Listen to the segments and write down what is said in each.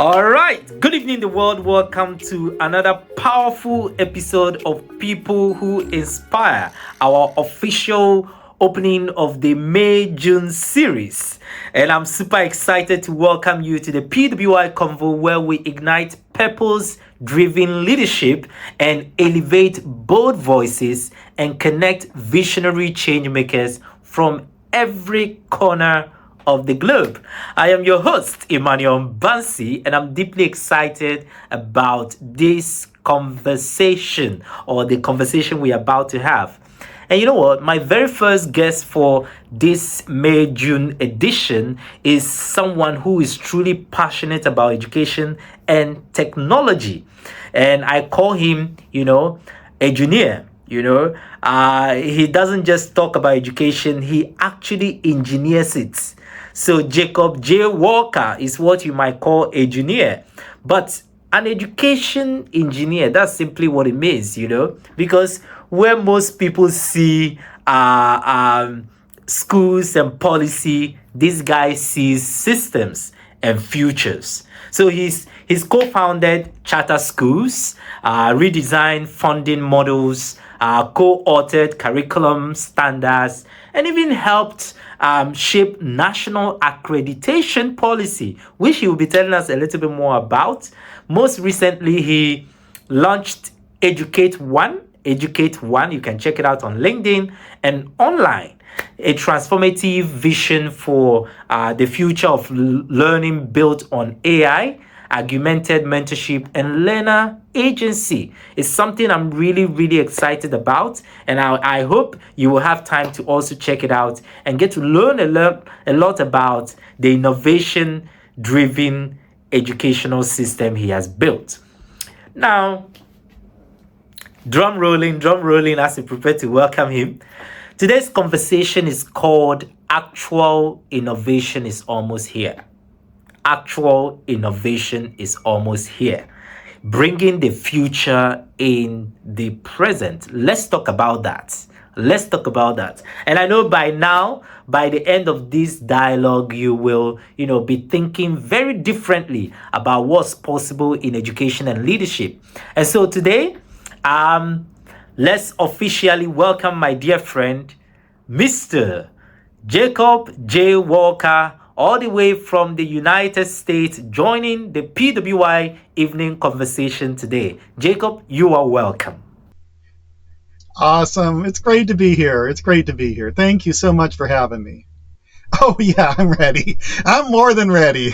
All right, good evening, the world. Welcome to another powerful episode of People Who Inspire, our official opening of the May-June series. And I'm super excited to welcome you to the PWI Convo, where we ignite purpose-driven leadership and elevate bold voices and connect visionary change makers from every corner of the globe. I am your host, Emmanuel Mbansi, and I'm deeply excited about this conversation or the conversation we're about to have. And you know what? My very first guest for this May-June edition is someone who is truly passionate about education and technology. And I call him, engineer. He doesn't just talk about education, he actually engineers it. So Jacob J. Walker is what you might call a engineer. But an education engineer, that's simply what it means, because where most people see schools and policy, this guy sees systems and futures. So he's co-founded charter schools, redesigned funding models, co-authored curriculum standards, and even helped shape national accreditation policy, which he will be telling us a little bit more about. Most recently, he launched EducateONE. EducateONE, you can check it out on LinkedIn and online. A transformative vision for the future of learning built on AI, augmented mentorship, and learner agency is something I'm really, really excited about. And I hope you will have time to also check it out and get to learn a lot about the innovation-driven educational system he has built. Now, drum rolling as we prepare to welcome him. Today's conversation is called Actual Innovation is Almost Here. Actual innovation is almost here. Bringing the future in the present. Let's talk about that. And I know by now, by the end of this dialogue, you will, be thinking very differently about what's possible in education and leadership. And so today, let's officially welcome my dear friend, Mr. Jacob J. Walker, all the way from the United States, joining the PWI evening conversation today. Jacob, you are welcome. Awesome. It's great to be here. Thank you so much for having me. Oh, yeah, I'm ready. I'm more than ready.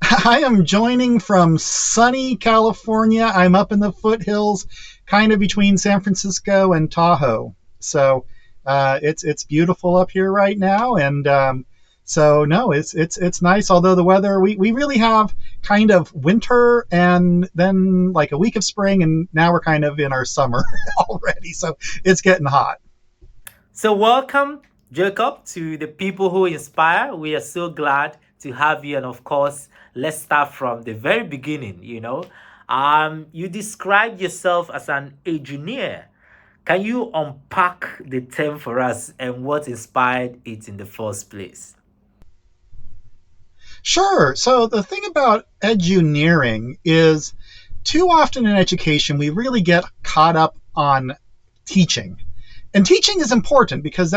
I am joining from sunny California. I'm up in the foothills, kind of between San Francisco and Tahoe. So it's beautiful up here right now, and so no, it's nice. Although the weather, we really have kind of winter and then like a week of spring, and now we're kind of in our summer already. So it's getting hot. So welcome, Jacob, to the People Who Inspire. We are so glad to have you, and of course, let's start from the very beginning. You described yourself as an engineer. Can you unpack the term for us and what inspired it in the first place? Sure. So the thing about eduneering is too often in education, we really get caught up on teaching. And teaching is important because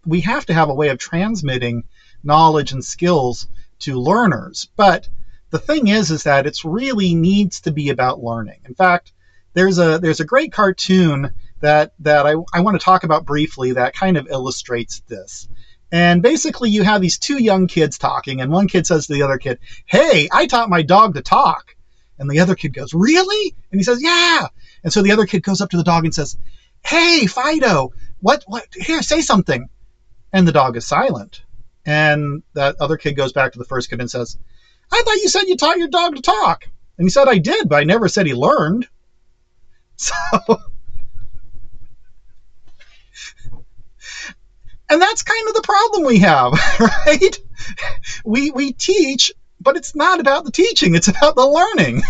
we have to have a way of transmitting knowledge and skills to learners. But the thing is that it really needs to be about learning. In fact, there's a great cartoon that I want to talk about briefly that kind of illustrates this. And basically, you have these two young kids talking, and one kid says to the other kid, "Hey, I taught my dog to talk." And the other kid goes, "Really?" And he says, "Yeah." And so the other kid goes up to the dog and says, "Hey, Fido, what? Here, say something." And the dog is silent. And that other kid goes back to the first kid and says, "I thought you said you taught your dog to talk." And he said, "I did, but I never said he learned." So, and that's kind of the problem we have, right? We teach, but it's not about the teaching, it's about the learning.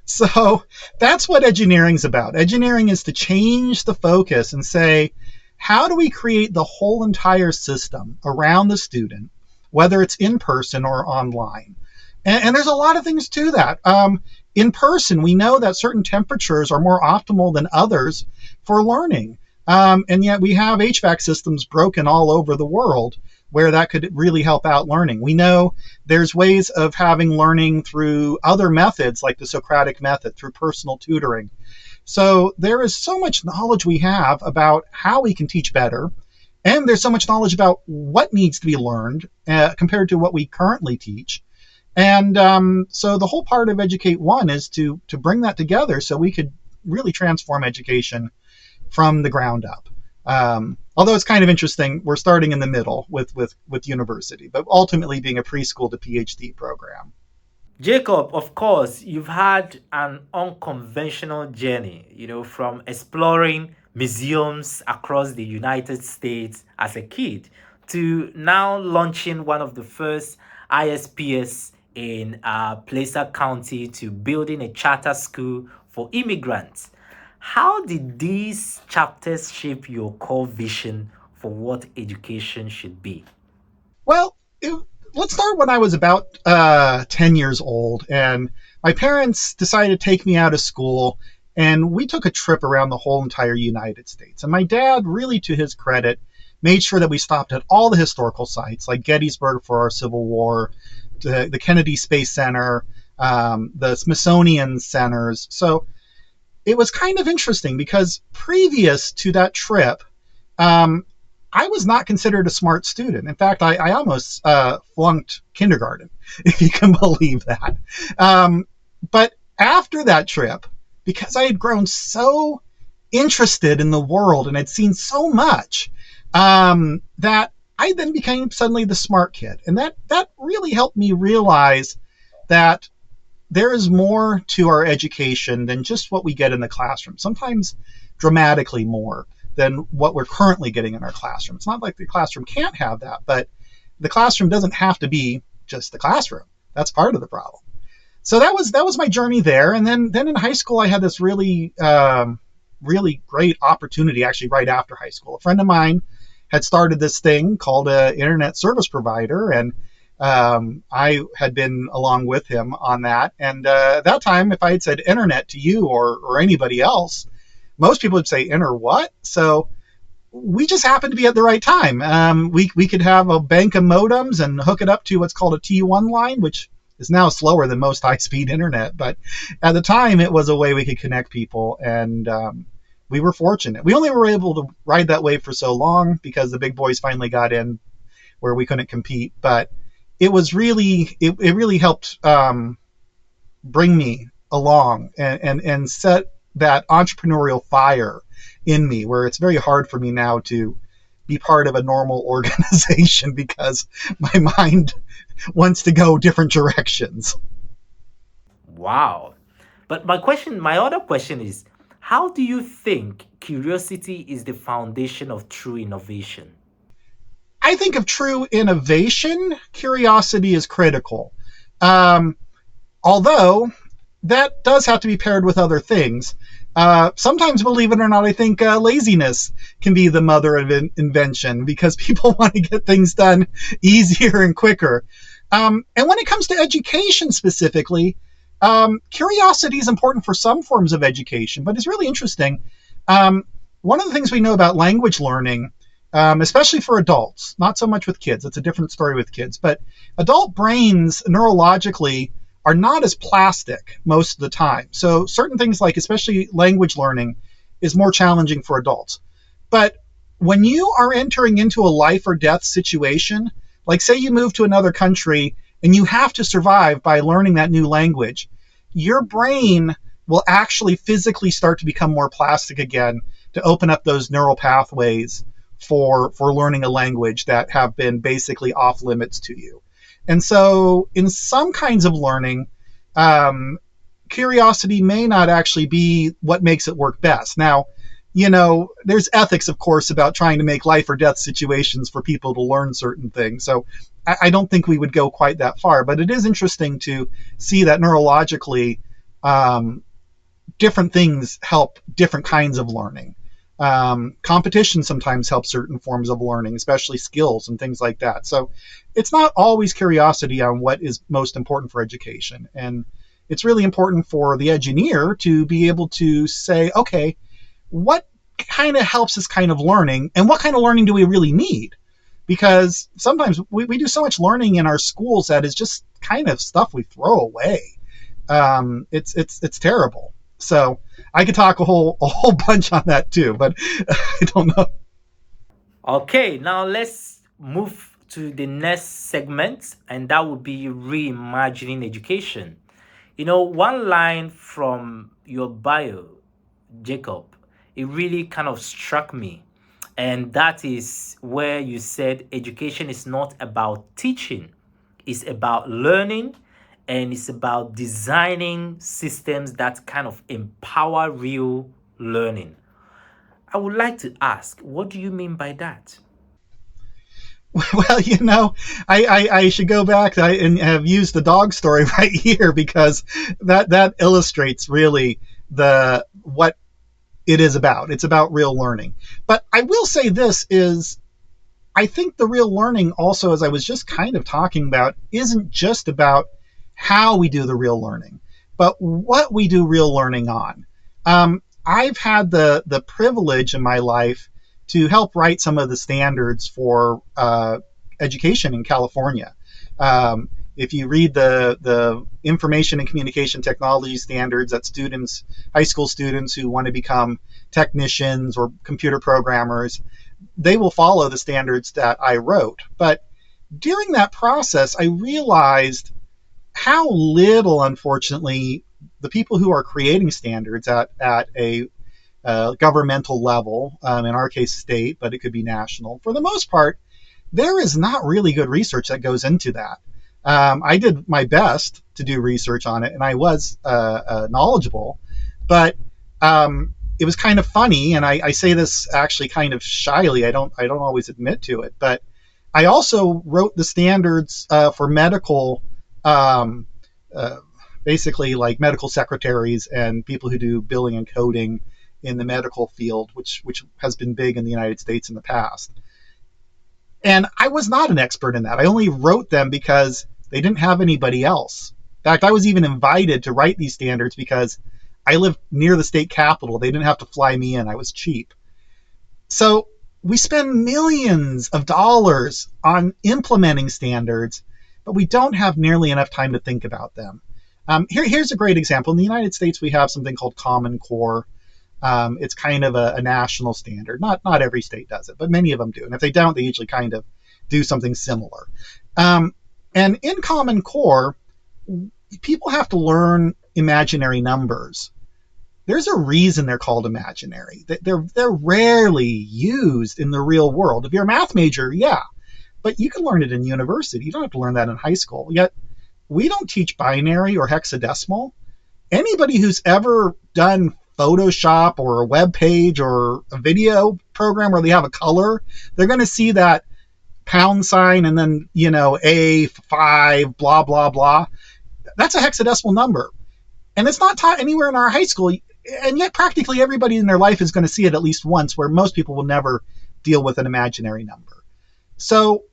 So that's what eduneering's about. Eduneering is to change the focus and say, how do we create the whole entire system around the student whether it's in person or online. And there's a lot of things to that. In person, we know that certain temperatures are more optimal than others for learning. And yet we have HVAC systems broken all over the world where that could really help out learning. We know there's ways of having learning through other methods, like the Socratic method, through personal tutoring. So there is so much knowledge we have about how we can teach better. And there's so much knowledge about what needs to be learned compared to what we currently teach. And so the whole part of EducateONE is to bring that together so we could really transform education from the ground up. Although it's kind of interesting, we're starting in the middle with university, but ultimately being a preschool to PhD program. Jacob, of course, you've had an unconventional journey, from exploring museums across the United States as a kid to now launching one of the first ISPs in Placer County to building a charter school for immigrants. How did these chapters shape your core vision for what education should be? Well, let's start when I was about 10 years old, and my parents decided to take me out of school, and we took a trip around the whole entire United States. And my dad, really to his credit, made sure that we stopped at all the historical sites, like Gettysburg for our Civil War, the Kennedy Space Center, the Smithsonian centers. So it was kind of interesting because previous to that trip, I was not considered a smart student. In fact, I almost flunked kindergarten, if you can believe that. But after that trip, because I had grown so interested in the world and had seen so much, that I then became suddenly the smart kid. And that really helped me realize that there is more to our education than just what we get in the classroom, sometimes dramatically more than what we're currently getting in our classroom. It's not like the classroom can't have that, but the classroom doesn't have to be just the classroom. That's part of the problem. So that was my journey there. And then in high school, I had this really great opportunity actually right after high school. A friend of mine had started this thing called an internet service provider, and I had been along with him on that. And at that time, if I had said internet to you or anybody else, most people would say inter what? So we just happened to be at the right time. We could have a bank of modems and hook it up to what's called a T1 line, which is now slower than most high-speed internet. But at the time, it was a way we could connect people, and we were fortunate. We only were able to ride that wave for so long because the big boys finally got in where we couldn't compete. But it was really, it really helped bring me along and set that entrepreneurial fire in me, where it's very hard for me now to be part of a normal organization because my mind wants to go different directions. Wow. But my other question is, how do you think curiosity is the foundation of true innovation? I think of true innovation, curiosity is critical. Although that does have to be paired with other things. Sometimes, believe it or not, I think laziness can be the mother of invention because people want to get things done easier and quicker. And when it comes to education specifically, curiosity is important for some forms of education, but it's really interesting. One of the things we know about language learning, especially for adults, not so much with kids, it's a different story with kids, but adult brains neurologically are not as plastic most of the time. So certain things like especially language learning is more challenging for adults. But when you are entering into a life or death situation, like say you move to another country and you have to survive by learning that new language, your brain will actually physically start to become more plastic again to open up those neural pathways for learning a language that have been basically off limits to you. And so in some kinds of learning, curiosity may not actually be what makes it work best. Now, there's ethics, of course, about trying to make life or death situations for people to learn certain things. So I don't think we would go quite that far. But it is interesting to see that neurologically, different things help different kinds of learning. Competition sometimes helps certain forms of learning, especially skills and things like that. So it's not always curiosity on what is most important for education. And it's really important for the engineer to be able to say, okay, what kind of helps this kind of learning, and what kind of learning do we really need? Because sometimes we do so much learning in our schools that is just kind of stuff we throw away. It's terrible. So I could talk a whole bunch on that too, but I don't know. Okay, now let's move to the next segment, and that would be reimagining education. One line from your bio, Jacob, it really kind of struck me. And that is where you said education is not about teaching, it's about learning, and it's about designing systems that kind of empower real learning. I would like to ask, what do you mean by that? Well, I should go back and have used the dog story right here, because that illustrates really the what it is about. It's about real learning. But I will say this is, I think the real learning also, as I was just kind of talking about, isn't just about how we do the real learning, but what we do real learning on. I've had the privilege in my life to help write some of the standards for education in California. If you read the information and communication technology standards that high school students who want to become technicians or computer programmers, they will follow the standards that I wrote. But during that process, I realized how little, unfortunately, the people who are creating standards at a governmental level, in our case state, but it could be national, for the most part, there is not really good research that goes into that. I did my best to do research on it, and I was knowledgeable, but it was kind of funny, and I say this actually kind of shyly. I don't always admit to it, but I also wrote the standards for medical, um, uh, basically like medical secretaries and people who do billing and coding in the medical field, which has been big in the United States in the past. And I was not an expert in that. I only wrote them because they didn't have anybody else. In fact, I was even invited to write these standards because I lived near the state capitol. They didn't have to fly me in. I was cheap. So we spend millions of dollars on implementing standards, but we don't have nearly enough time to think about them. Here's a great example. In the United States, we have something called Common Core. It's kind of a national standard. Not every state does it, but many of them do. And if they don't, they usually kind of do something similar. Um, and in Common Core, people have to learn imaginary numbers. There's a reason they're called imaginary. They're rarely used in the real world. If you're a math major, yeah, but you can learn it in university. You don't have to learn that in high school. Yet we don't teach binary or hexadecimal. Anybody who's ever done Photoshop or a web page or a video program where they have a color, they're going to see that pound sign and then, A5, blah, blah, blah. That's a hexadecimal number. And it's not taught anywhere in our high school. And yet practically everybody in their life is going to see it at least once, where most people will never deal with an imaginary number. So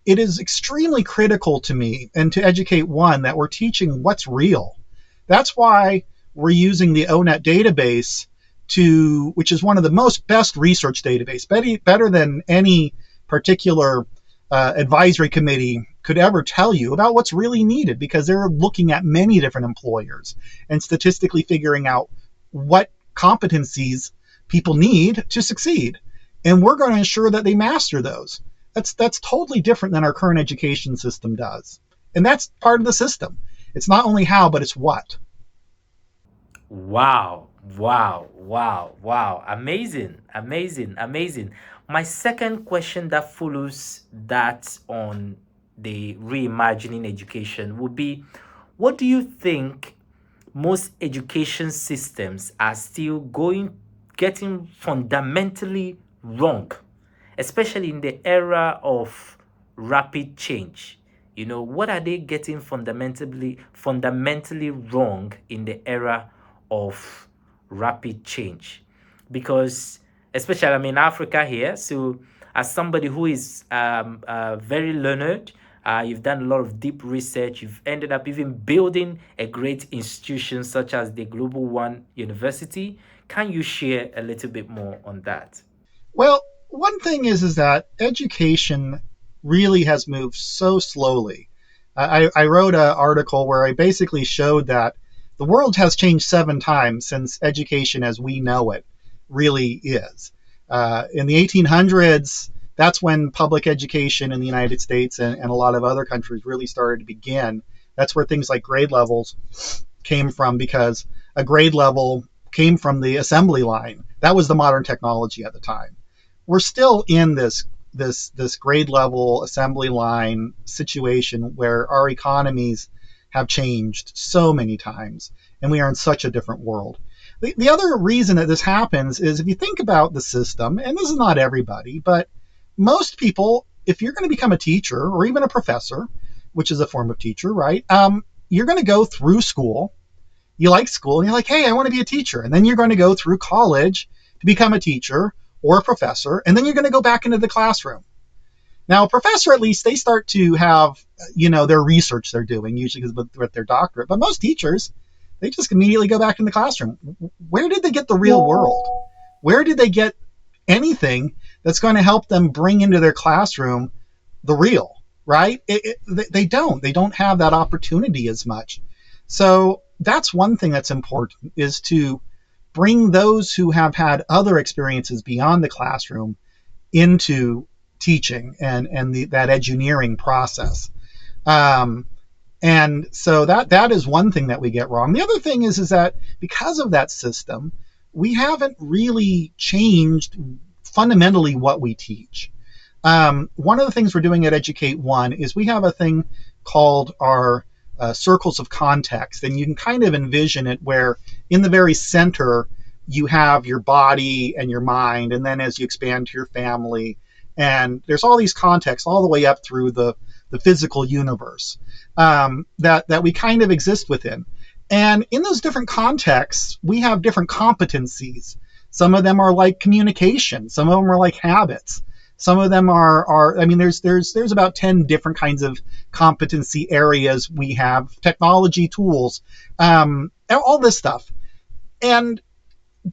it is extremely critical to me and to EducateONE that we're teaching what's real. That's why we're using the ONET database, which is one of the best research database, better than any particular advisory committee could ever tell you about what's really needed, because they're looking at many different employers and statistically figuring out what competencies people need to succeed. And we're going to ensure that they master those. That's totally different than our current education system does. And that's part of the system. It's not only how, but it's what. Wow, wow, wow, wow. Amazing, amazing, amazing. My second question that follows that on the reimagining education would be, what do you think most education systems are still getting fundamentally wrong, especially in the era of rapid change? What are they getting fundamentally wrong in the era of rapid change? Because especially I'm in Africa here. So, as somebody who is very learned, you've done a lot of deep research. You've ended up even building a great institution such as the Global One University. Can you share a little bit more on that? Well, one thing is that education really has moved so slowly. I wrote an article where I basically showed that the world has changed 7 times since education as we know it really is. In the 1800s, that's when public education in the United States and a lot of other countries really started to begin. That's where things like grade levels came from, because a grade level came from the assembly line. That was the modern technology at the time. We're still in this grade level assembly line situation where our economies have changed so many times and we are in such a different world. The other reason that this happens is, if you think about the system, and this is not everybody, but most people, if you're going to become a teacher or even a professor, which is a form of teacher, right? You're going to go through school. You like school and you're like, hey, I want to be a teacher. And then you're going to go through college to become a teacher or a professor. And then you're going to go back into the classroom. Now, a professor, at least, they start to have, their research they're doing, usually with their doctorate. But most teachers, they just immediately go back in the classroom. Where did they get the real world? Where did they get anything that's going to help them bring into their classroom the real, right? They don't. They don't have that opportunity as much. So that's one thing that's important, is to bring those who have had other experiences beyond the classroom into teaching and that eduneering process. And so that is one thing that we get wrong. The other thing is that because of that system, we haven't really changed fundamentally what we teach. One of the things we're doing at EducateONE is we have a thing called our circles of context, and you can kind of envision it where in the very center you have your body and your mind, and then as you expand to your family, and there's all these contexts all the way up through the physical universe that we kind of exist within. And in those different contexts, we have different competencies. Some of them are like communication. Some of them are like habits. Some of them are I mean, there's about 10 different kinds of competency areas. We have technology tools, all this stuff. And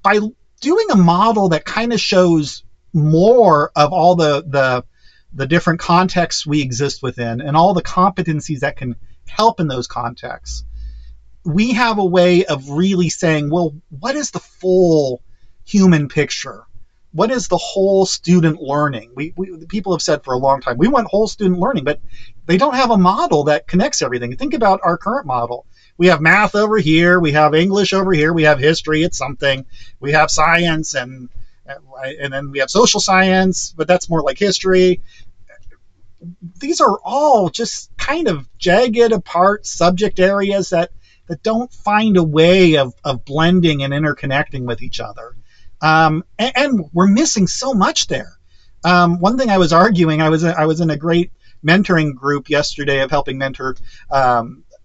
by doing a model that kind of shows more of all the different contexts we exist within and all the competencies that can help in those contexts, we have a way of really saying, well, what is the full human picture? What is the whole student learning? People have said for a long time, we want whole student learning, but they don't have a model that connects everything. Think about our current model. We have math over here, we have English over here, we have history, it's something, we have science, and then we have social science, but that's more like history. These are all just kind of jagged apart subject areas that don't find a way of blending and interconnecting with each other. And we're missing so much there. One thing I was arguing, I was in a great mentoring group yesterday of helping mentor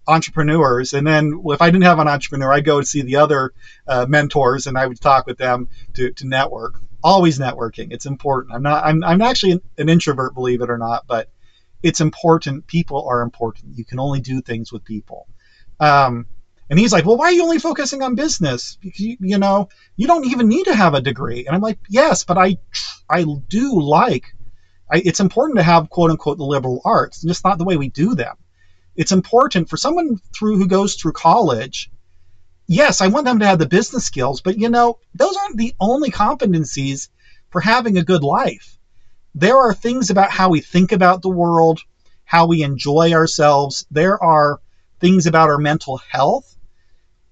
entrepreneurs, and then if I didn't have an entrepreneur, I'd go and see the other mentors, and I would talk with them to network. Always networking. It's important. I'm actually an introvert, believe it or not, but it's important. People are important. You can only do things with people. And he's like, well, why are you only focusing on business? You don't even need to have a degree. And I'm like, yes, but I do like, it's important to have, quote unquote, the liberal arts, just not the way we do them. It's important for someone who goes through college. Yes, I want them to have the business skills, but those aren't the only competencies for having a good life. There are things about how we think about the world, how we enjoy ourselves. There are things about our mental health.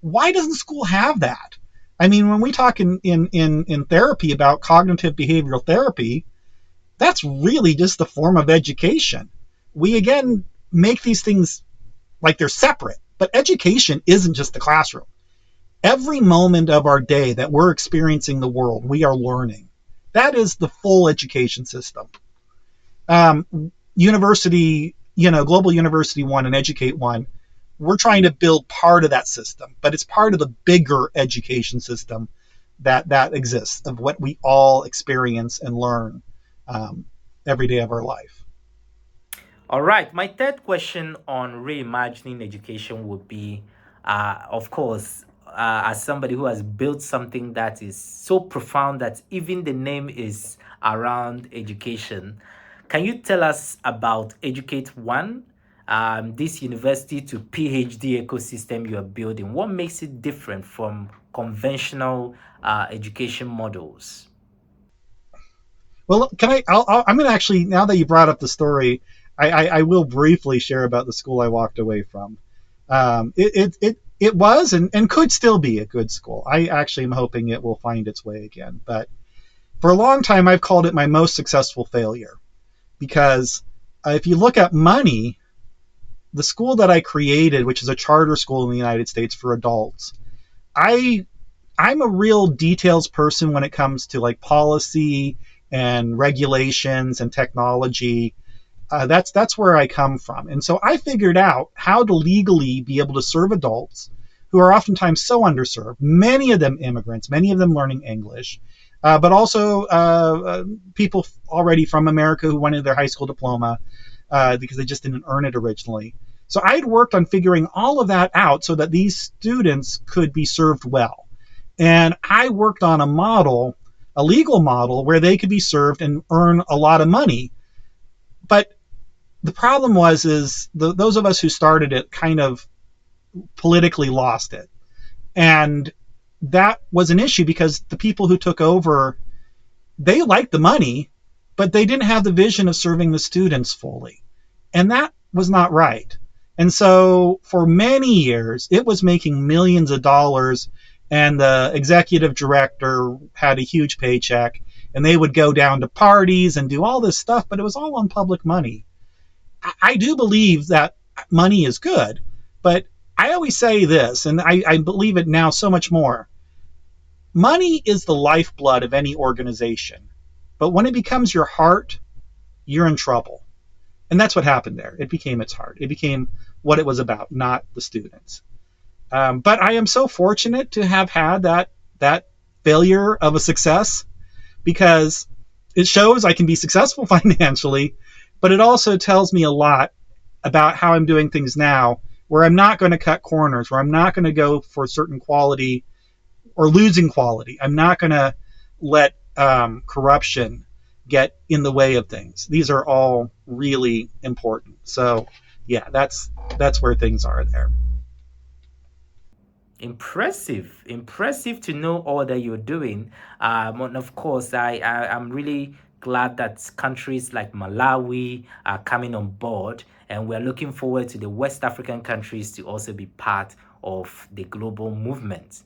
Why doesn't school have that? I mean, when we talk in therapy about cognitive behavioral therapy, that's really just a form of education. We, again, make these things like they're separate, but education isn't just the classroom. Every moment of our day that we're experiencing the world, we are learning. That is the full education system. University, Global University One and EducateONE, we're trying to build part of that system, but it's part of the bigger education system that exists of what we all experience and learn um, every day of our life. All right. My third question on reimagining education would be, of course, as somebody who has built something that is so profound that even the name is around education, can you tell us about EducateONE, this university to PhD ecosystem you are building? What makes it different from conventional education models? Well, can I'm going to actually, now that you brought up the story, I will briefly share about the school I walked away from. It was and could still be a good school. I actually am hoping it will find its way again. But for a long time, I've called it my most successful failure because if you look at money, the school that I created, which is a charter school in the United States for adults, I I'm a real details person when it comes to like policy and regulations and technology. That's where I come from, and so I figured out how to legally be able to serve adults who are oftentimes so underserved. Many of them immigrants, many of them learning English, but also people already from America who wanted their high school diploma because they just didn't earn it originally. So I had worked on figuring all of that out so that these students could be served well. And I worked on a model, a legal model, where they could be served and earn a lot of money. But the problem is those of us who started it kind of politically lost it. And that was an issue because the people who took over, they liked the money, but they didn't have the vision of serving the students fully. And that was not right. And so for many years, it was making millions of dollars, and the executive director had a huge paycheck, and they would go down to parties and do all this stuff, but it was all on public money. I do believe that money is good, but I always say this, and I believe it now so much more. Money is the lifeblood of any organization, but when it becomes your heart, you're in trouble. And that's what happened there. It became its heart. It became what it was about, not the students. But I am so fortunate to have had that failure of a success because it shows I can be successful financially, but it also tells me a lot about how I'm doing things now, where I'm not going to cut corners, where I'm not going to go for certain quality or losing quality. I'm not going to let corruption get in the way of things. These are all really important. So, yeah, that's where things are there. Impressive to know all that you're doing. And of course, I'm really glad that countries like Malawi are coming on board, and we're looking forward to the West African countries to also be part of the global movement.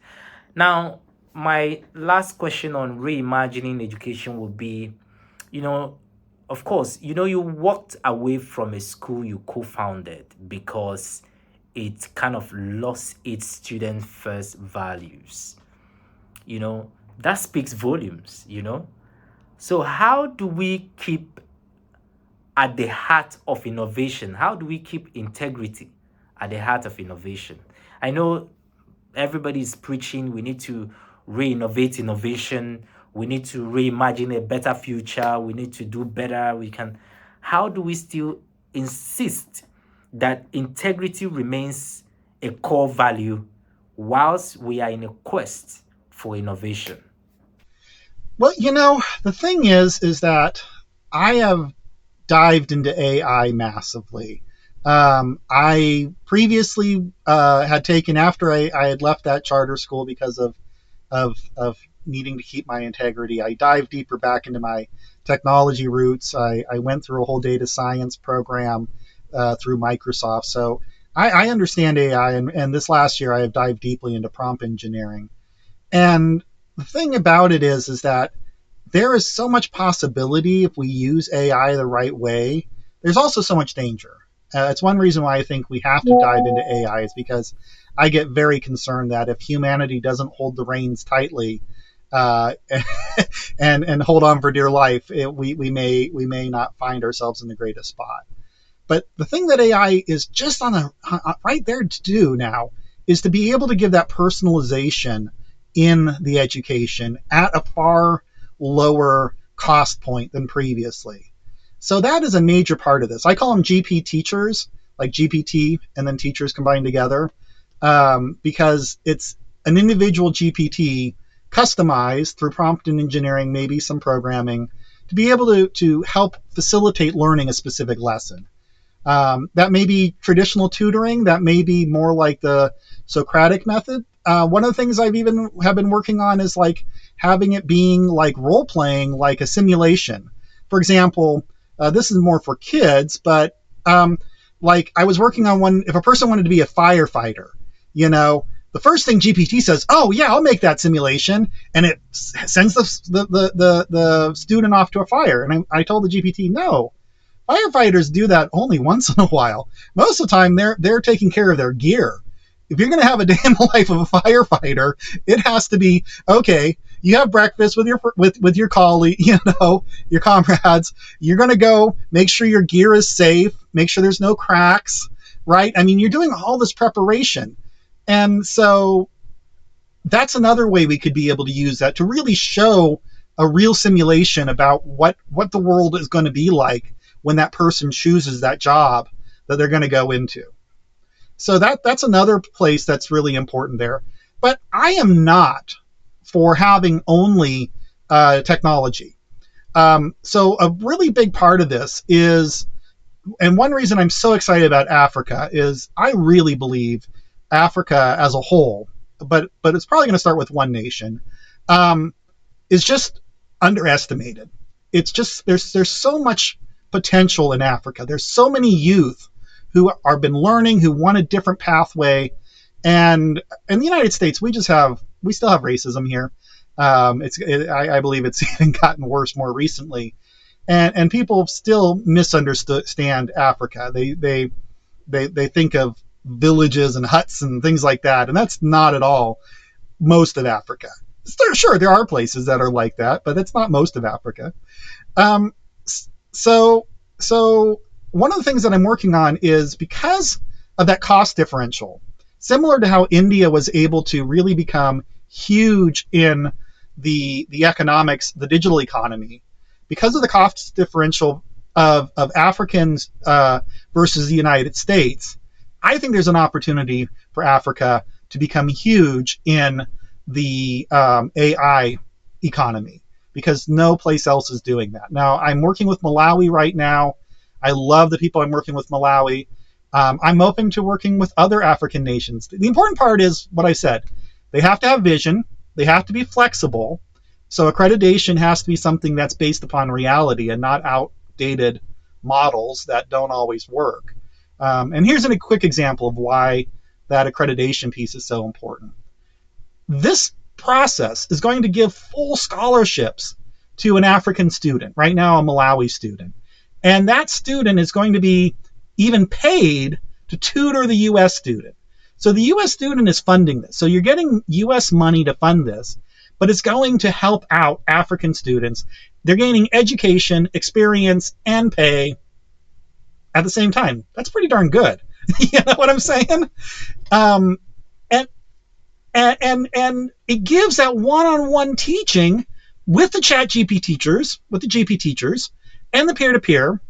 Now, my last question on reimagining education would be, you know, of course, you walked away from a school you co-founded because it kind of lost its student first values. That speaks volumes. So how do we keep at the heart of innovation? How do we keep integrity at the heart of innovation? I know everybody is preaching we need to re-innovate innovation, we need to reimagine a better future, we need to do better. How do we still insist that integrity remains a core value whilst we are in a quest for innovation? Well, the thing is that I have dived into AI massively. I previously had taken, after I had left that charter school because of needing to keep my integrity, I dived deeper back into my technology roots. I went through a whole data science program through Microsoft. So I understand AI, and this last year I have dived deeply into prompt engineering. And the thing about it is that there is so much possibility if we use AI the right way. There's also so much danger. It's one reason why I think we have to dive into AI is because I get very concerned that if humanity doesn't hold the reins tightly uh, and hold on for dear life, we may not find ourselves in the greatest spot. But the thing that AI is just right there to do now is to be able to give that personalization in the education at a far lower cost point than previously. So that is a major part of this. I call them GP teachers, like GPT and then teachers combined together, because it's an individual GPT customized through prompt and engineering, maybe some programming, to be able to help facilitate learning a specific lesson. That may be traditional tutoring. That may be more like the Socratic method. One of the things I've even have been working on is like having it being like role playing, like a simulation. For example, this is more for kids, but like I was working on one. If a person wanted to be a firefighter, the first thing GPT says, "Oh yeah, I'll make that simulation," and it sends the student off to a fire. And I told the GPT, no. Firefighters do that only once in a while. Most of the time, they're taking care of their gear. If you're going to have a day in the life of a firefighter, it has to be, okay, you have breakfast with your colleague, your comrades. You're going to go make sure your gear is safe, make sure there's no cracks, right? I mean, you're doing all this preparation. And so that's another way we could be able to use that to really show a real simulation about what the world is going to be like when that person chooses that job that they're going to go into. So that's another place that's really important there. But I am for having only technology. So a really big part of this is, and one reason I'm so excited about Africa is I really believe Africa as a whole, but it's probably going to start with one nation, is just underestimated. It's just there's so much potential in Africa. There's so many youth who have been learning, who want a different pathway. And in the United States, we still have racism here. I believe it's even gotten worse more recently. And people still misunderstand Africa. They think of villages and huts and things like that. And that's not at all most of Africa. Sure, there are places that are like that, but that's not most of Africa. So one of the things that I'm working on is because of that cost differential, similar to how India was able to really become huge in the economics, the digital economy, because of the cost differential of Africans versus the United States, I think there's an opportunity for Africa to become huge in the AI economy, because no place else is doing that. Now, I'm working with Malawi right now. I love the people I'm working with Malawi. I'm open to working with other African nations. The important part is what I said. They have to have vision. They have to be flexible. So accreditation has to be something that's based upon reality and not outdated models that don't always work. And here's a quick example of why that accreditation piece is so important. This process is going to give full scholarships to an African student, right now a Malawi student. And that student is going to be even paid to tutor the U.S. student. So the U.S. student is funding this. So you're getting U.S. money to fund this, but it's going to help out African students. They're gaining education, experience, and pay at the same time. That's pretty darn good. You know what I'm saying? And it gives that one-on-one teaching with the GP teachers, and the peer-to-peer.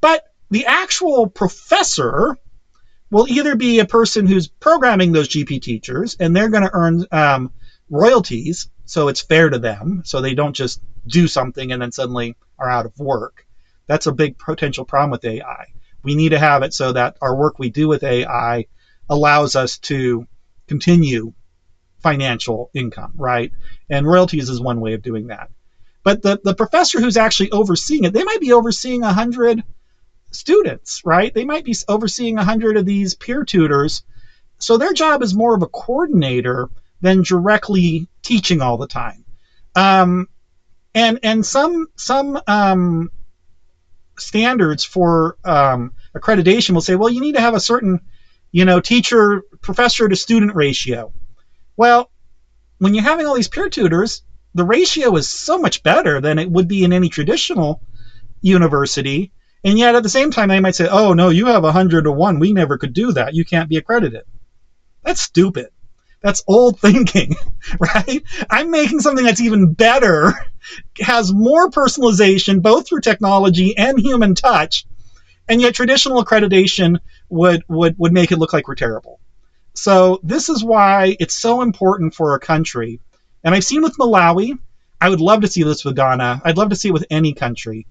But the actual professor will either be a person who's programming those GP teachers, and they're going to earn royalties, so it's fair to them, so they don't just do something and then suddenly are out of work. That's a big potential problem with AI. We need to have it so that our work we do with AI allows us to continue financial income, right? And royalties is one way of doing that. But the professor who's actually overseeing it, they might be overseeing 100 students, right? They might be overseeing 100 of these peer tutors. So their job is more of a coordinator than directly teaching all the time. And some standards for accreditation will say, well, you need to have a certain, teacher professor to student ratio. Well, when you're having all these peer tutors, the ratio is so much better than it would be in any traditional university. And yet at the same time, they might say, oh, no, you have 100 to 1. We never could do that. You can't be accredited. That's stupid. That's old thinking, right? I'm making something that's even better, has more personalization, both through technology and human touch, and yet traditional accreditation would make it look like we're terrible. So this is why it's so important for a country. And I've seen with Malawi, I would love to see this with Ghana. I'd love to see it with any country,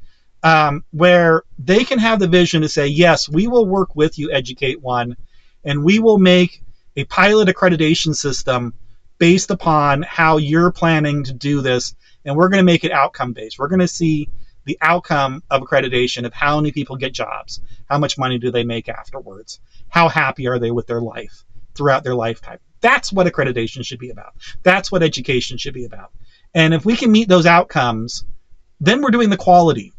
where they can have the vision to say, yes, we will work with you, EducateONE, and we will make a pilot accreditation system based upon how you're planning to do this. And we're going to make it outcome based. We're going to see the outcome of accreditation of how many people get jobs, how much money do they make afterwards, how happy are they with their life throughout their lifetime. That's what accreditation should be about. That's what education should be about. And if we can meet those outcomes, then we're doing the quality.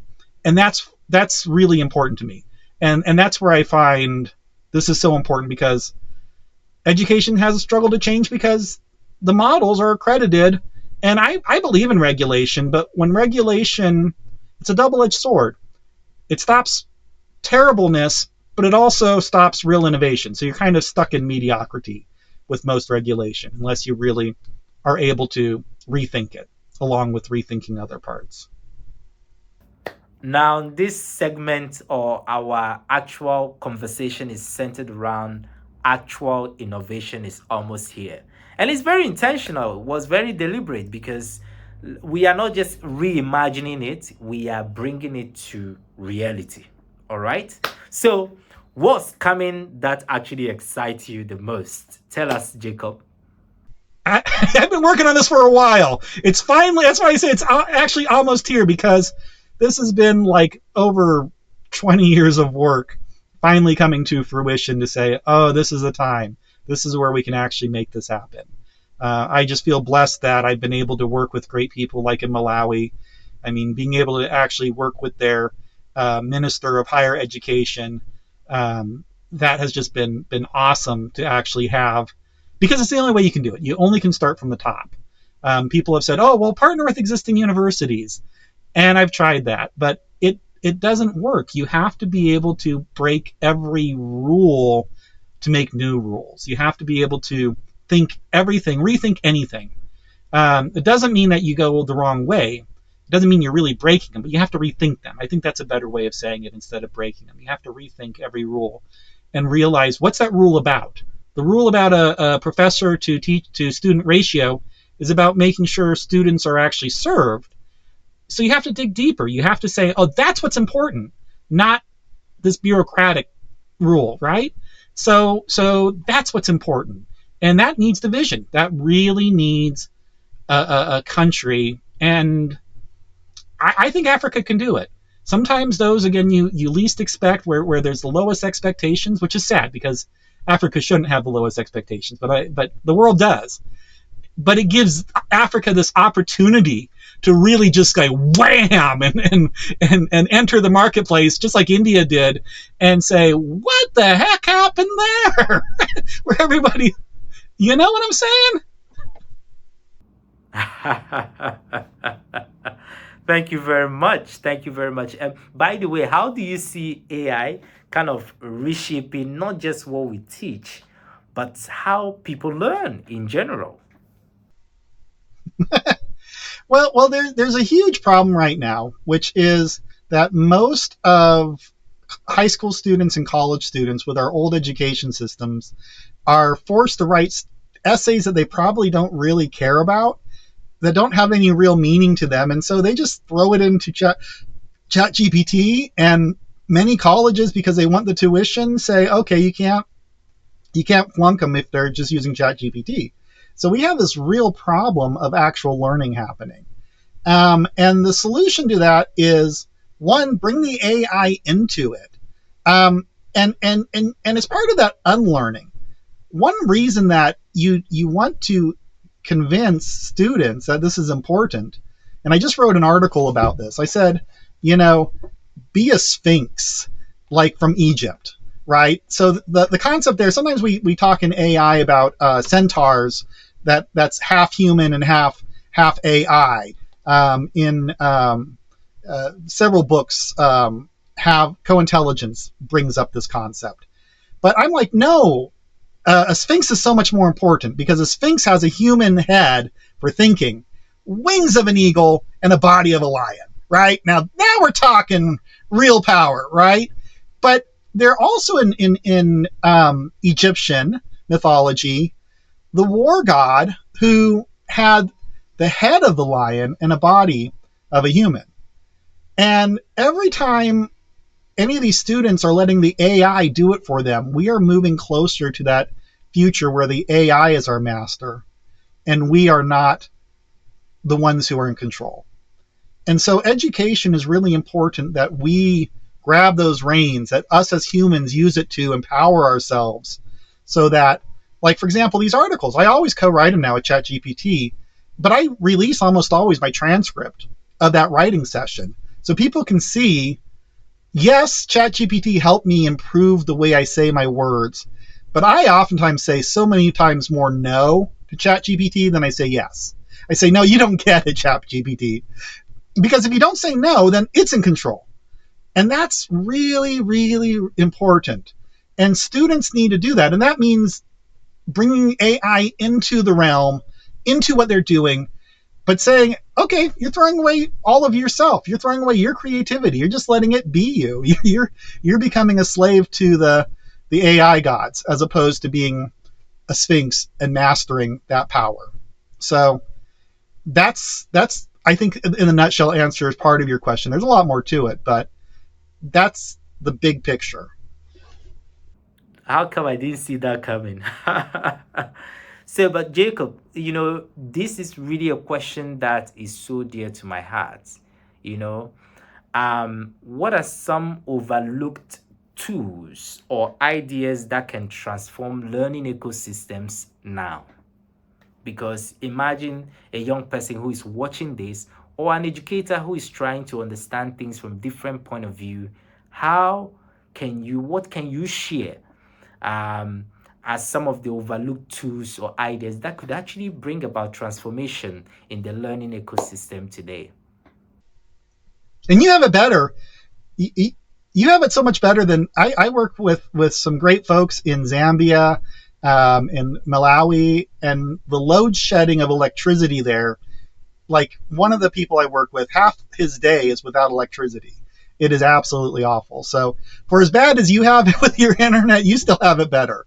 And that's really important to me. And that's where I find this is so important, because education has a struggle to change because the models are accredited. And I believe in regulation, but when regulation, it's a double-edged sword. It stops terribleness, but it also stops real innovation. So you're kind of stuck in mediocrity with most regulation, unless you really are able to rethink it, along with rethinking other parts. Now, this segment or our actual conversation is centered around actual innovation is almost here. And it's very intentional, it was very deliberate, because we are not just reimagining it, we are bringing it to reality. All right? So, what's coming that actually excites you the most? Tell us, Jacob. I've been working on this for a while. It's finally, that's why I say it's actually almost here, because this has been like over 20 years of work finally coming to fruition to say, oh, this is the time. This is where we can actually make this happen. I just feel blessed that I've been able to work with great people like in Malawi. I mean, being able to actually work with their Minister of Higher Education, that has just been awesome to actually have, because it's the only way you can do it. You only can start from the top. People have said, oh, well, partner with existing universities. And I've tried that, but it doesn't work. You have to be able to break every rule to make new rules. You have to be able to think everything, rethink anything. It doesn't mean that you go the wrong way. It doesn't mean you're really breaking them, but you have to rethink them. I think that's a better way of saying it instead of breaking them. You have to rethink every rule and realize, what's that rule about? The rule about a professor to student ratio is about making sure students are actually served. So you have to dig deeper. You have to say, oh, that's what's important, not this bureaucratic rule, right? So that's what's important. And that needs division. That really needs a country. And I think Africa can do it. Sometimes those, again, you least expect, where there's the lowest expectations, which is sad, because Africa shouldn't have the lowest expectations, but the world does. But it gives Africa this opportunity to really just go wham and enter the marketplace, just like India did, and say, what the heck happened there? Where everybody, you know what I'm saying? Thank you very much. Thank you very much. By the way, how do you see AI kind of reshaping not just what we teach, but how people learn in general? Well, there's a huge problem right now, which is that most of high school students and college students with our old education systems are forced to write essays that they probably don't really care about, that don't have any real meaning to them, and so they just throw it into chat GPT. And many colleges, because they want the tuition, say, okay, you can't flunk them if they're just using chat GPT. So we have this real problem of actual learning happening. And the solution to that is, one, bring the AI into it. And as part of that unlearning, one reason that you want to convince students that this is important, and I just wrote an article about this. I said, be a sphinx, like from Egypt, right? So the concept there, sometimes we talk in AI about centaurs that's half human and half AI. In several books, have co-intelligence brings up this concept. But I'm like, no, A sphinx is so much more important because a sphinx has a human head for thinking, wings of an eagle, and a body of a lion. Right now we're talking real power, right? But they're also in Egyptian mythology the war god who had the head of the lion and a body of a human. And every time any of these students are letting the AI do it for them, we are moving closer to that future where the AI is our master and we are not the ones who are in control. And so education is really important that we grab those reins, that us as humans use it to empower ourselves so that, like, for example, these articles, I always co-write them now with ChatGPT, but I release almost always my transcript of that writing session. So people can see, yes, ChatGPT helped me improve the way I say my words, but I oftentimes say so many times more no to ChatGPT than I say yes. I say, no, you don't get it, ChatGPT. Because if you don't say no, then it's in control. And that's really, really important. And students need to do that. And that means bringing AI into the realm, into what they're doing, but saying, okay, you're throwing away all of yourself. You're throwing away your creativity. You're just letting it be you. You're becoming a slave to the AI gods as opposed to being a sphinx and mastering that power. So that's I think in a nutshell answers part of your question. There's a lot more to it, but that's the big picture. How come I didn't see that coming? So, but Jacob, this is really a question that is so dear to my heart. You know, what are some overlooked tools or ideas that can transform learning ecosystems now? Because imagine a young person who is watching this, or an educator who is trying to understand things from different point of view. What can you share um, as some of the overlooked tools or ideas that could actually bring about transformation in the learning ecosystem today? And you have it better. You have it so much better than I work with some great folks in Zambia, in Malawi, and the load shedding of electricity there. Like one of the people I work with, half his day is without electricity. It is absolutely awful. So for as bad as you have it with your internet, you still have it better.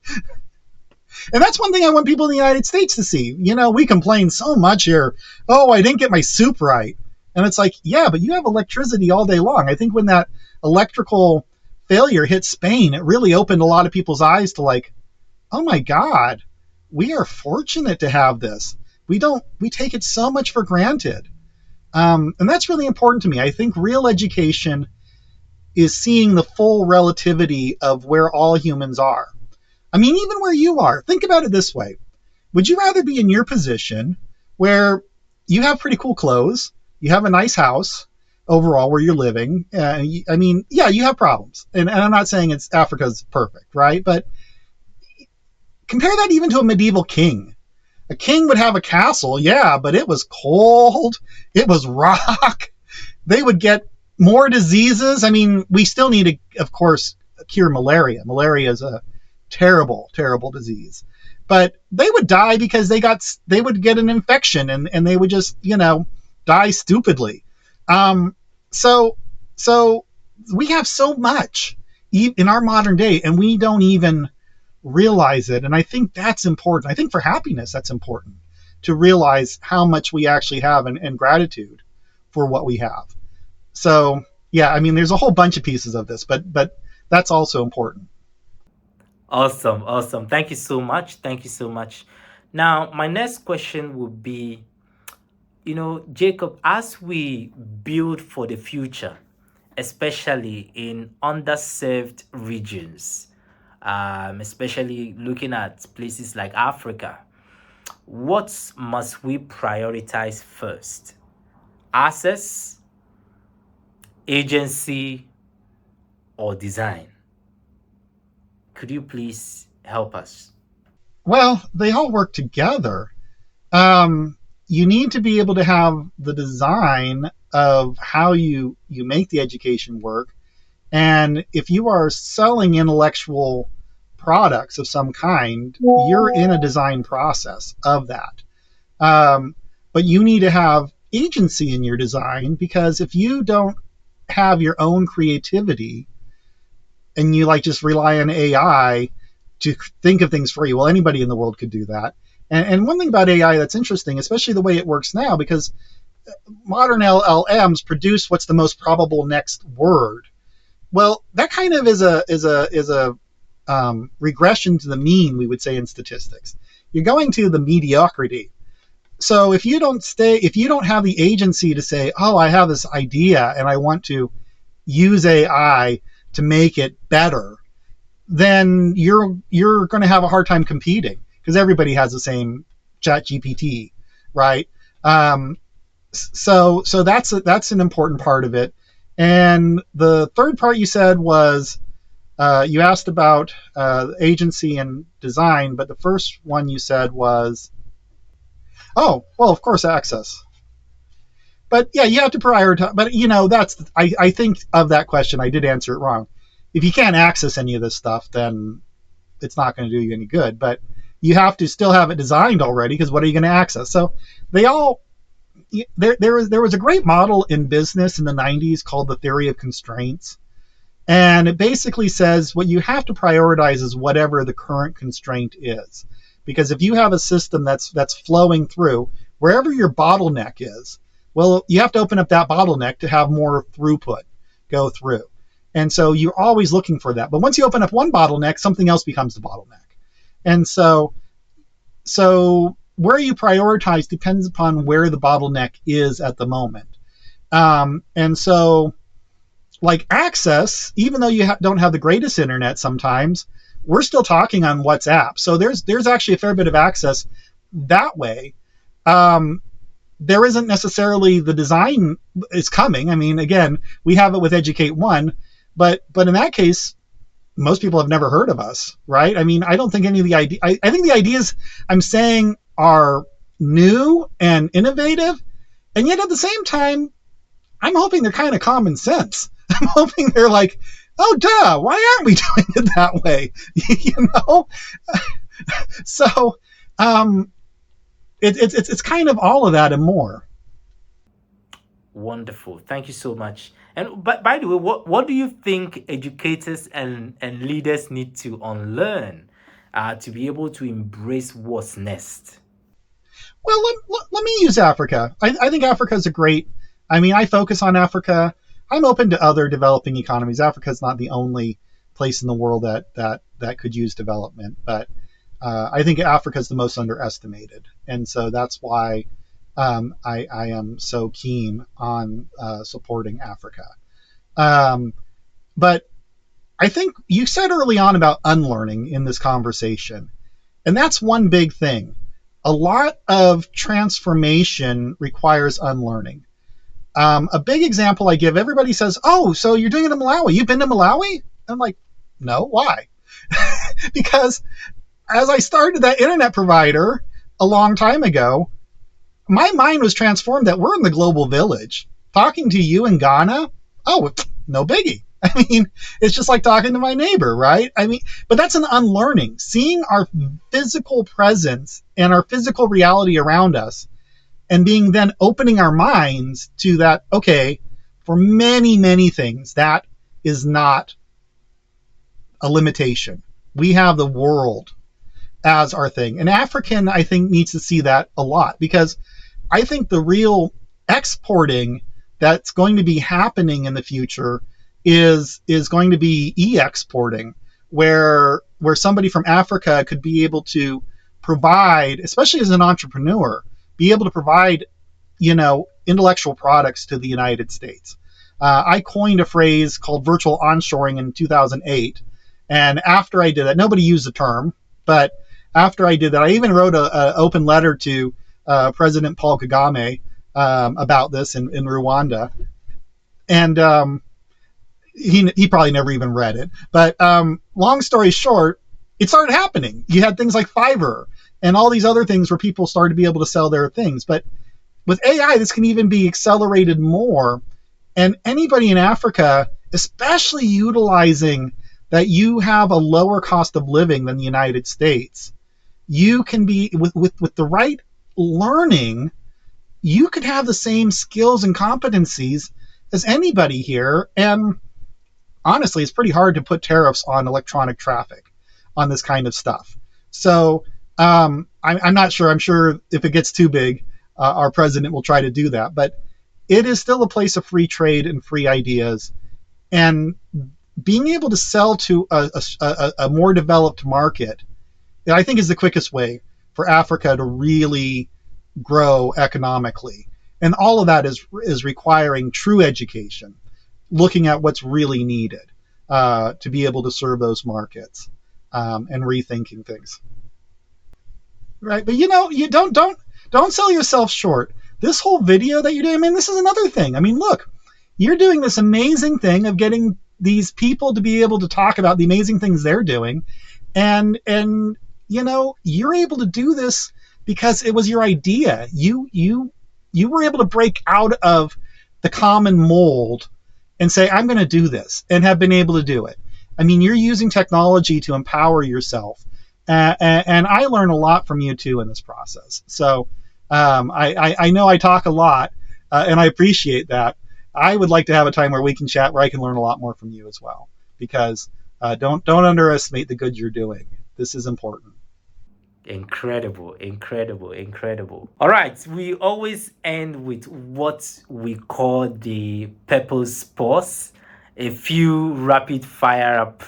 And that's one thing I want people in the United States to see. We complain so much here. Oh, I didn't get my soup right. And it's like, yeah, but you have electricity all day long. I think when that electrical failure hit Spain, it really opened a lot of people's eyes to like, oh my God, we are fortunate to have this. We take it so much for granted. And that's really important to me. I think real education is seeing the full relativity of where all humans are. I mean, even where you are. Think about it this way. Would you rather be in your position where you have pretty cool clothes, you have a nice house overall where you're living? I mean, yeah, you have problems. And I'm not saying Africa's perfect, right? But compare that even to a medieval king. A king would have a castle, yeah, but it was cold. It was rock. They would get more diseases. I mean, we still need to, of course, cure malaria. Malaria is a terrible, terrible disease. But they would die because they would get an infection and they would just, die stupidly. So we have so much in our modern day, and we don't even realize it. And I think that's important. I think for happiness, that's important to realize how much we actually have and gratitude for what we have. So yeah, I mean, there's a whole bunch of pieces of this, but that's also important. Awesome, awesome. Thank you so much. Thank you so much. Now, my next question would be, Jacob, as we build for the future, especially in underserved regions, especially looking at places like Africa, what must we prioritize first? Access, agency, or design? Could you please help us? Well, they all work together. You need to be able to have the design of how you make the education work. And if you are selling intellectual products of some kind, you're in a design process of that. But you need to have agency in your design, because if you don't have your own creativity and you like just rely on AI to think of things for you, well, anybody in the world could do that. And one thing about AI that's interesting, especially the way it works now, because modern LLMs produce what's the most probable next word. Well, that kind of is a regression to the mean, we would say in statistics. You're going to the mediocrity. So if you don't have the agency to say, oh, I have this idea and I want to use AI to make it better, then you're going to have a hard time competing, because everybody has the same chat GPT, right? So that's an important part of it. And the third part you said was, you asked about agency and design, but the first one you said was, oh, well, of course, access. But yeah, you have to prioritize. But I think of that question, I did answer it wrong. If you can't access any of this stuff, then it's not going to do you any good. But you have to still have it designed already, because what are you going to access? So there was a great model in business in the 90s called the theory of constraints. And it basically says what you have to prioritize is whatever the current constraint is. Because if you have a system that's flowing through, wherever your bottleneck is, well, you have to open up that bottleneck to have more throughput go through. And so you're always looking for that. But once you open up one bottleneck, something else becomes the bottleneck. And so where you prioritize depends upon where the bottleneck is at the moment. And so, like access, even though you don't have the greatest internet sometimes, we're still talking on WhatsApp. So there's actually a fair bit of access that way. There isn't necessarily the design is coming. I mean, again, we have it with EducateONE, but in that case, most people have never heard of us, right? I mean, I don't think any of the ideas, I think the ideas I'm saying are new and innovative, and yet at the same time, I'm hoping they're kind of common sense. I'm hoping they're like, oh, duh, why aren't we doing it that way? So it's kind of all of that and more. Wonderful. Thank you so much. And by the way, what do you think educators and leaders need to unlearn to be able to embrace what's next? Well, let me use Africa. I think Africa is I focus on Africa. I'm open to other developing economies. Africa is not the only place in the world that could use development, but I think Africa is the most underestimated. And so that's why I am so keen on supporting Africa. But I think you said early on about unlearning in this conversation, and that's one big thing. A lot of transformation requires unlearning. A big example I give, everybody says, oh, so you're doing it in Malawi. You've been to Malawi? I'm like, no, why? Because as I started that internet provider a long time ago, my mind was transformed that we're in the global village. Talking to you in Ghana, oh, no biggie. I mean, it's just like talking to my neighbor, right? I mean, but that's an unlearning. Seeing our physical presence and our physical reality around us, and being then opening our minds to that, okay, for many, many things, that is not a limitation. We have the world as our thing. And African, I think, needs to see that a lot, because I think the real exporting that's going to be happening in the future is going to be e-exporting, where somebody from Africa could be able to provide, especially as an entrepreneur, be able to provide, intellectual products to the United States. I coined a phrase called virtual onshoring in 2008. And after I did that, nobody used the term, but after I did that, I even wrote an open letter to President Paul Kagame about this in Rwanda. And he probably never even read it. But long story short, it started happening. You had things like Fiverr and all these other things where people started to be able to sell their things. But with AI, this can even be accelerated more. And anybody in Africa, especially utilizing that you have a lower cost of living than the United States, you can be with the right learning, you could have the same skills and competencies as anybody here. And honestly, it's pretty hard to put tariffs on electronic traffic, on this kind of stuff. So I'm not sure. I'm sure if it gets too big, our president will try to do that. But it is still a place of free trade and free ideas. And being able to sell to a more developed market, I think, is the quickest way for Africa to really grow economically. And all of that is requiring true education, looking at what's really needed to be able to serve those markets, and rethinking things. Right, but you don't sell yourself short. This whole video that you're doing, I mean, this is another thing. I mean, look, you're doing this amazing thing of getting these people to be able to talk about the amazing things they're doing, and you're able to do this because it was your idea. You were able to break out of the common mold and say, I'm going to do this, and have been able to do it. I mean, you're using technology to empower yourself. And I learn a lot from you too in this process. So I know I talk a lot, and I appreciate that. I would like to have a time where we can chat, where I can learn a lot more from you as well, because don't underestimate the good you're doing. This is important. Incredible, incredible, incredible. All right, we always end with what we call the purpose pause, a few rapid fire up,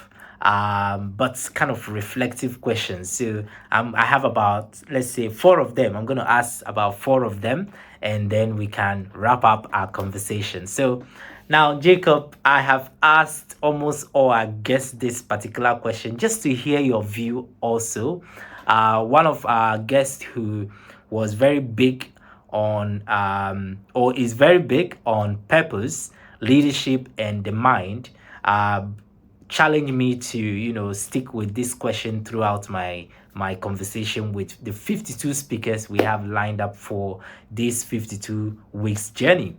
but kind of reflective questions. So I have about, let's say, 4 of them. I'm going to ask about 4 of them, and then we can wrap up our conversation. So now, Jacob, I have asked almost all our guests this particular question just to hear your view also. One of our guests who was very big on, or is very big on purpose, leadership, and the mind, challenged me to, stick with this question throughout my conversation with the 52 speakers we have lined up for this 52 weeks journey.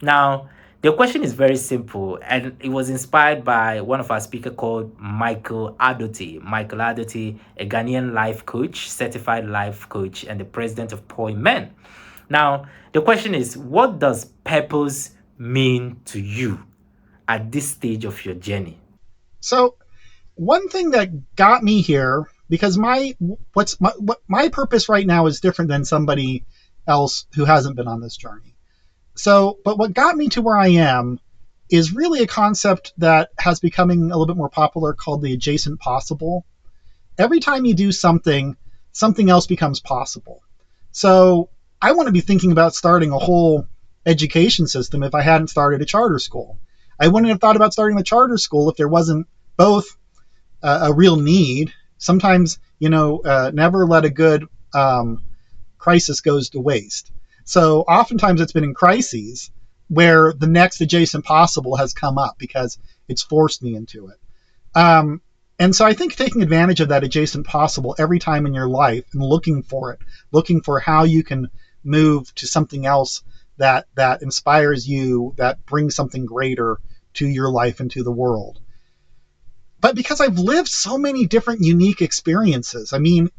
Now, the question is very simple, and it was inspired by one of our speakers called Michael Adote. Michael Adote, a Ghanaian life coach, certified life coach, and the president of Poi Men. Now, the question is, what does purpose mean to you at this stage of your journey? So, one thing that got me here, because my purpose right now is different than somebody else who hasn't been on this journey. So, but what got me to where I am is really a concept that has becoming a little bit more popular, called the adjacent possible. Every time you do something, something else becomes possible. So I want to be thinking about starting a whole education system if I hadn't started a charter school. I wouldn't have thought about starting a charter school if there wasn't both a real need. Sometimes, never let a good crisis goes to waste. So oftentimes it's been in crises where the next adjacent possible has come up because it's forced me into it. And so I think taking advantage of that adjacent possible every time in your life and looking for it, looking for how you can move to something else that inspires you, that brings something greater to your life and to the world. But because I've lived so many different unique experiences, I mean,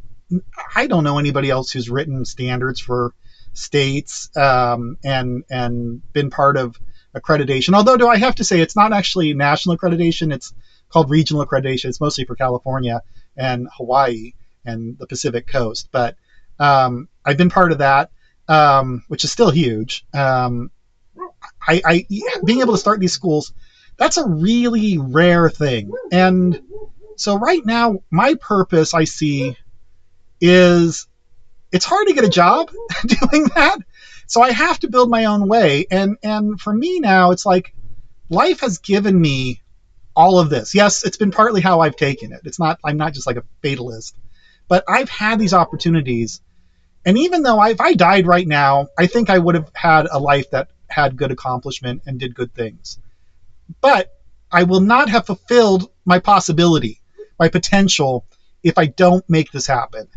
I don't know anybody else who's written standards for states and been part of accreditation. Although, do I have to say, it's not actually national accreditation, it's called regional accreditation. It's mostly for California and Hawaii and the Pacific Coast. But I've been part of that, which is still huge. Being able to start these schools, that's a really rare thing. And so right now, my purpose, I see, is it's hard to get a job doing that. So I have to build my own way. And for me now, it's like life has given me all of this. Yes, it's been partly how I've taken it. I'm not just like a fatalist, but I've had these opportunities. And even though if I died right now, I think I would have had a life that had good accomplishment and did good things. But I will not have fulfilled my possibility, my potential, if I don't make this happen.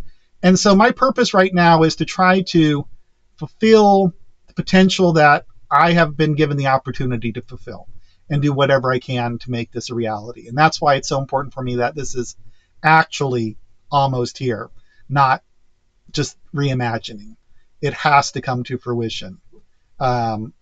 And so my purpose right now is to try to fulfill the potential that I have been given the opportunity to fulfill. and do whatever I can to make this a reality. And that's why it's so important for me that this is actually almost here, not just reimagining. It has to come to fruition. Um,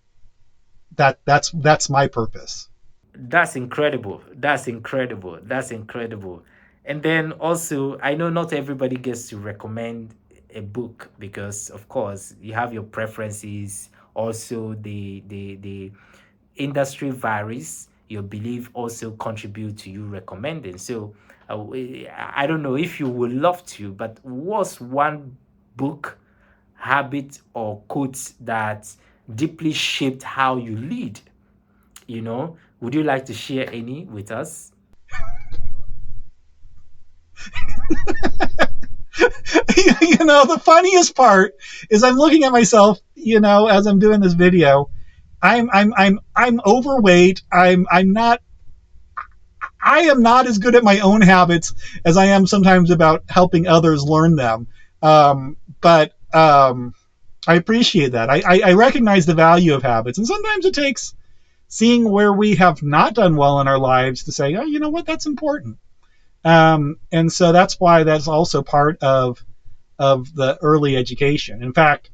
that's my purpose. That's incredible. That's incredible. That's incredible. And then also, I know not everybody gets to recommend a book because, of course, you have your preferences. Also, the industry varies. Your belief also contribute to you recommending. So, I don't know if you would love to, but what's one book, habit, or quote that deeply shaped how you lead? Would you like to share any with us? The funniest part is I'm looking at myself, as I'm doing this video. I'm overweight. I am not as good at my own habits as I am sometimes about helping others learn them. But I appreciate that. I recognize the value of habits, and sometimes it takes seeing where we have not done well in our lives to say, oh, you know what, that's important. And so that's why that's also part of the early education. In fact,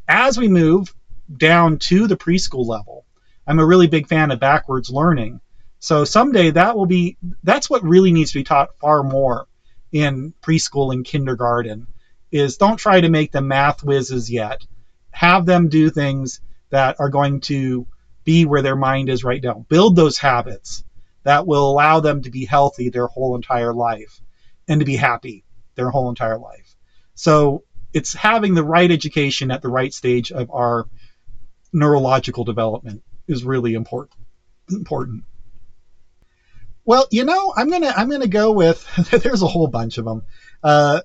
as we move down to the preschool level, I'm a really big fan of backwards learning. So someday that's what really needs to be taught far more in preschool and kindergarten is don't try to make them math whizzes yet. Have them do things that are going to be where their mind is right now. Build those habits that will allow them to be healthy their whole entire life and to be happy their whole entire life. So it's having the right education at the right stage of our neurological development is really important. Well, I'm gonna go with there's a whole bunch of them.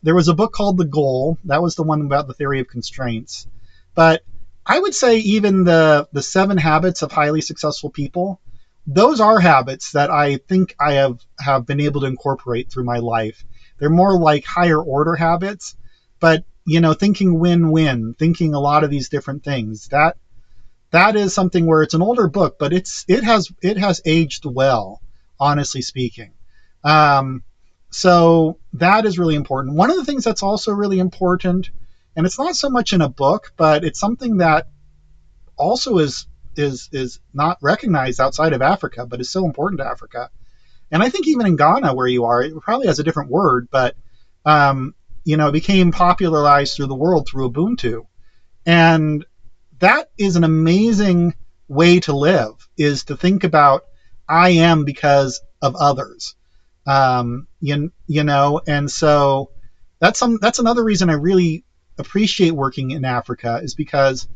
There was a book called The Goal. That was the one about the theory of constraints. But I would say even the 7 habits of highly successful people, those are habits that I think I have been able to incorporate through my life. They're more like higher order habits, but thinking win-win, thinking a lot of these different things. That is something where it's an older book, but it has aged well, honestly speaking. So that is really important. One of the things that's also really important, and it's not so much in a book, but it's something that also is not recognized outside of Africa, but is so important to Africa. And I think even in Ghana, where you are, it probably has a different word, but it became popularized through the world through Ubuntu. And that is an amazing way to live, is to think about I am because of others. And so that's another reason I really appreciate working in Africa, is because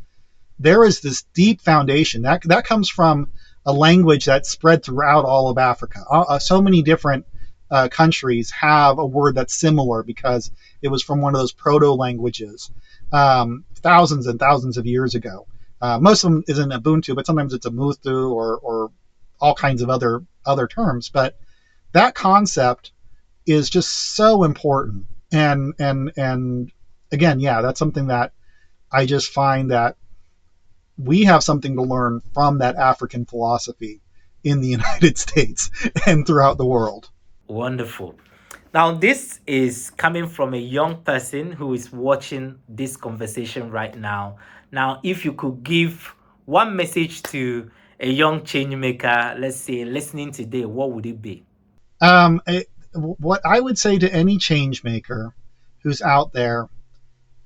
there is this deep foundation that comes from a language that's spread throughout all of Africa. So many different countries have a word that's similar because it was from one of those proto languages thousands and thousands of years ago. Most of them isn't Ubuntu, but sometimes it's Umuthu or all kinds of other terms. But that concept is just so important. And again, yeah, that's something that I just find that we have something to learn from that African philosophy in the United States and throughout the world. Wonderful. Now, this is coming from a young person who is watching this conversation right now. Now, if you could give one message to a young change maker, let's say listening today, what would it be? What I would say to any change maker who's out there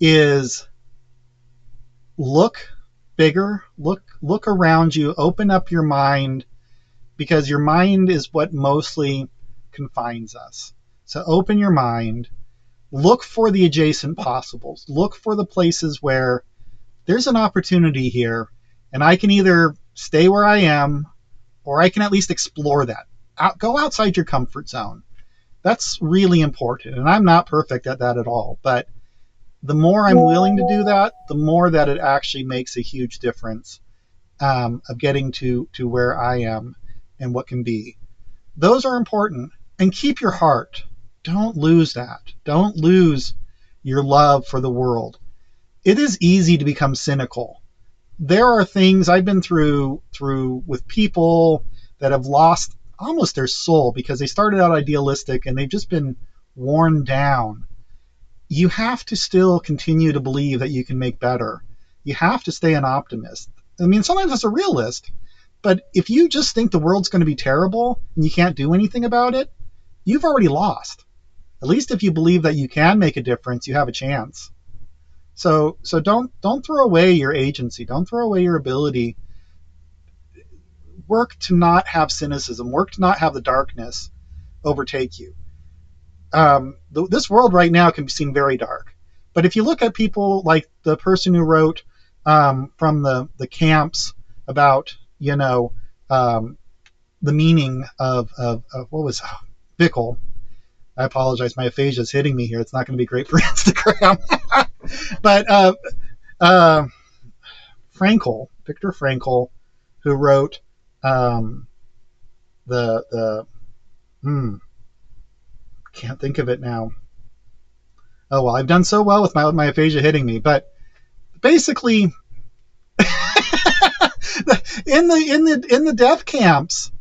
is look bigger, look around you, open up your mind, because your mind is what mostly confines us. So open your mind, look for the adjacent possibles, look for the places where there's an opportunity here, and I can either stay where I am or I can at least explore that. Go outside your comfort zone. That's really important, and I'm not perfect at that at all, but the more I'm willing to do that, the more that it actually makes a huge difference of getting to where I am and what can be. Those are important. And keep your heart. Don't lose that. Don't lose your love for the world. It is easy to become cynical. There are things I've been through with people, that have lost almost their soul because they started out idealistic and they've just been worn down. You have to still continue to believe that you can make better. You have to stay an optimist. I mean, sometimes it's a realist, but if you just think the world's going to be terrible and you can't do anything about it, you've already lost. At least if you believe that you can make a difference, you have a chance. So don't throw away your agency. Don't throw away your ability. Work to not have cynicism. Work to not have the darkness overtake you. This world right now can seem very dark, but if you look at people like the person who wrote from the camps about the meaning of what was Bickle. I apologize, my aphasia is hitting me here. It's not going to be great for Instagram. But Viktor Frankl, who wrote the can't think of it now. Oh well, I've done so well with my aphasia hitting me, but basically, in the death camps,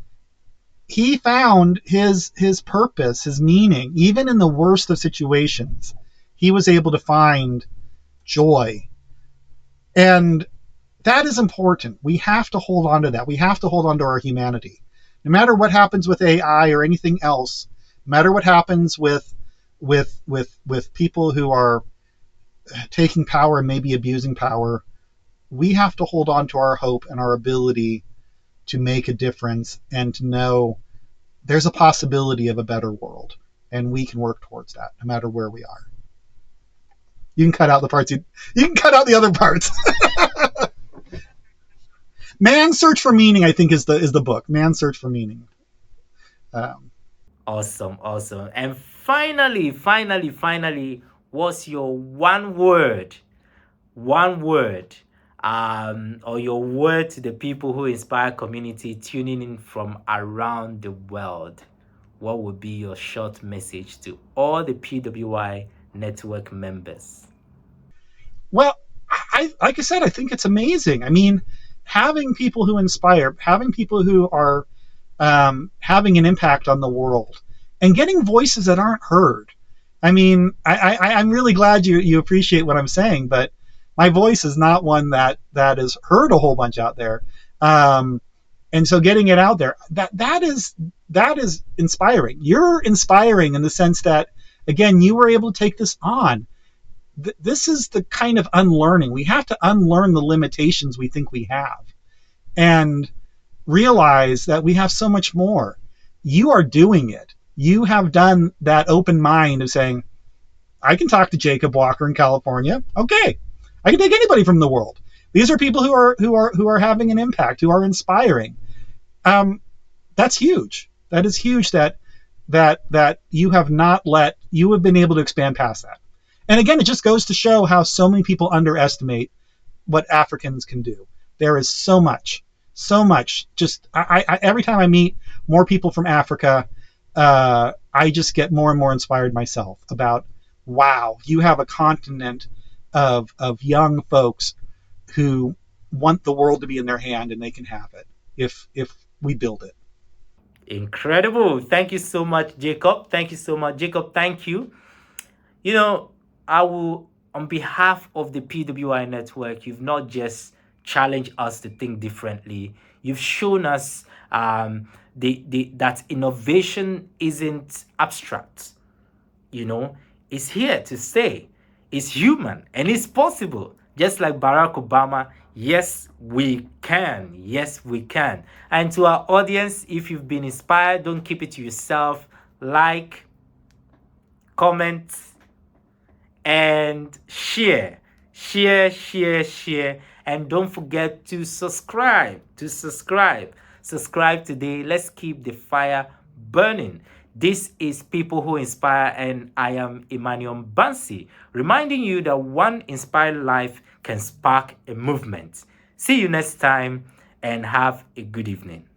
he found his purpose, his meaning, even in the worst of situations. He was able to find joy, and that is important. We have to hold on to that. We have to hold on to our humanity. No matter what happens with AI or anything else, no matter what happens with people who are taking power and maybe abusing power, we have to hold on to our hope and our ability to make a difference and to know there's a possibility of a better world, and we can work towards that no matter where we are. You can cut out the parts. You can cut out the other parts. Man's Search for Meaning, I think, is the book. Man's Search for Meaning. Awesome, awesome. And finally, what's your one word, or your word to the people who inspire community tuning in from around the world? What would be your short message to all the PWI network members? Well, like I said, I think it's amazing. I mean, having people who inspire, having people who are having an impact on the world, and getting voices that aren't heard. I mean, I'm really glad you appreciate what I'm saying, but my voice is not one that is heard a whole bunch out there. And so getting it out there, that is inspiring. You're inspiring in the sense that, again, you were able to take this on. This is the kind of unlearning. We have to unlearn the limitations we think we have and realize that we have so much more. You are doing it. You have done that open mind of saying, I can talk to Jacob Walker in California. Okay. I can take anybody from the world. These are people who are having an impact, who are inspiring. That's huge. That is huge that you have been able to expand past that. And again, it just goes to show how so many people underestimate what Africans can do. There is so much. Just I every time I meet more people from Africa, I just get more and more inspired myself about, wow, you have a continent of young folks who want the world to be in their hand, and they can have it if we build it. Incredible. Thank you so much, Jacob. Thank you so much, Jacob. Thank you. You know, I will, on behalf of the PWI network, you've not just challenged us to think differently, you've shown us that innovation isn't abstract. It's here to stay. It's human and it's possible. Just like Barack Obama, yes, we can. Yes, we can. And to our audience, if you've been inspired, don't keep it to yourself. Like, comment, and share. And don't forget to subscribe. Subscribe today. Let's keep the fire burning. This is People Who Inspire, and I am Emmanuel Mbansi, reminding you that one inspired life can spark a movement. See you next time, and have a good evening.